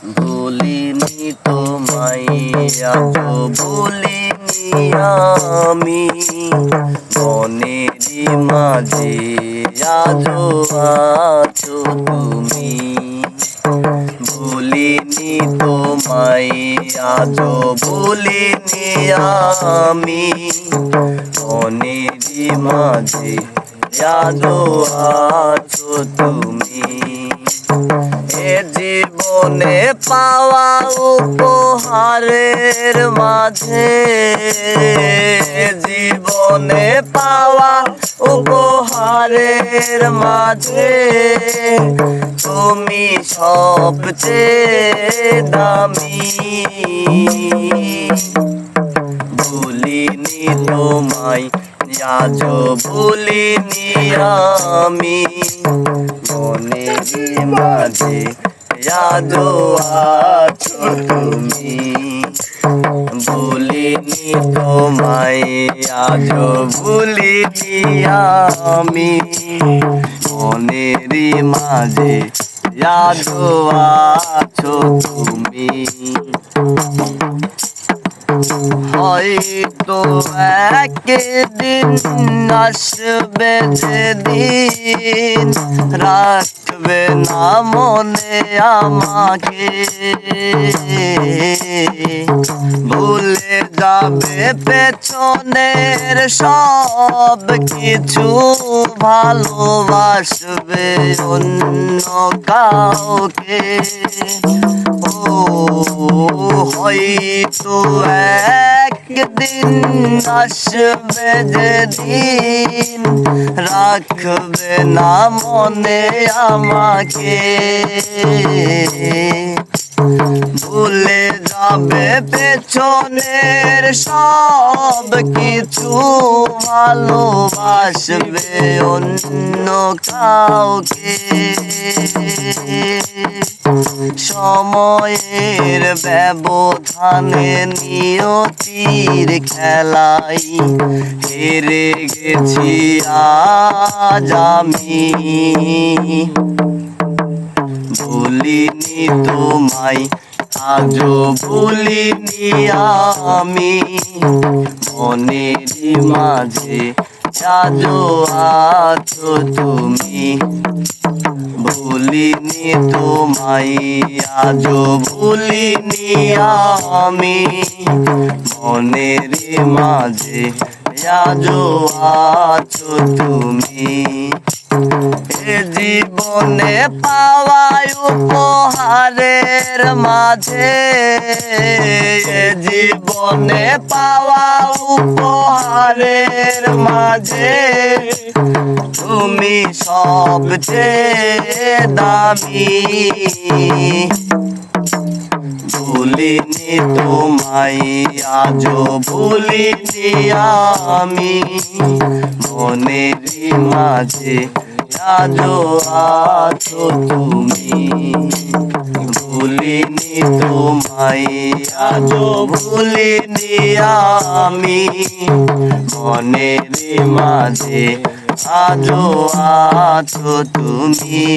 ভুলিনি তোমায় আজো ভুলিনি আমি মনেরই মাঝে আজো আছো তুমি ভুলিনি তোমায় আজো ভুলিনি আমি মনেরই মাঝে আজো আছো তুমি এ জীবনে পাওয়া উপহারের মাঝে জীবনে পাওয়া উপহারের মাঝে তুমি সবচেয়ে দামি ভুলিনি তোমায় আজো ভুলিনি আমি মনেরই মাঝে আজো আছো তুমি ভুলিনি তোমায় আজো ভুলিনি আমি মনেরই মাঝে আজো আছো তুমি হয়তো একদিন আসবে যেদিন রাখবে না মনে আমাকে ভুলে যাবে পেছনের সব কিছু ভালোবাসবে অন্য কাউকে হয়তো একদিন আসবে যেদিন রাখবে না মনে আমাকে ভুলে যাবে পেছনের সব কিছু ভালোবাসবে অন্য কাউকে সময়ের ব্যবধানে নিয়তির খেলাই হেরে গেছি আজ আমি ভুলিনি তোমায় আজো ভুলিনি আমি মনেরই মাঝে আজো আছো তুমি ভুলিনি তোমায় আজো ভুলিনি আমি মনেরই মাঝে আজো আছো তুমি এ জীবনে পাওয়া উপহারের মাঝে এ জীবনে পাওয়া উপহারের মাঝে তুমি সবচেয়ে দামি ভুলিনি তোমায় আজো ভুলিনি আমি মনেরই মাঝে আজো আছো তুমি ভুলিনি তোমায় আজো ভুলিনি আমি মনেরই মাঝে আজো আছো তুমি।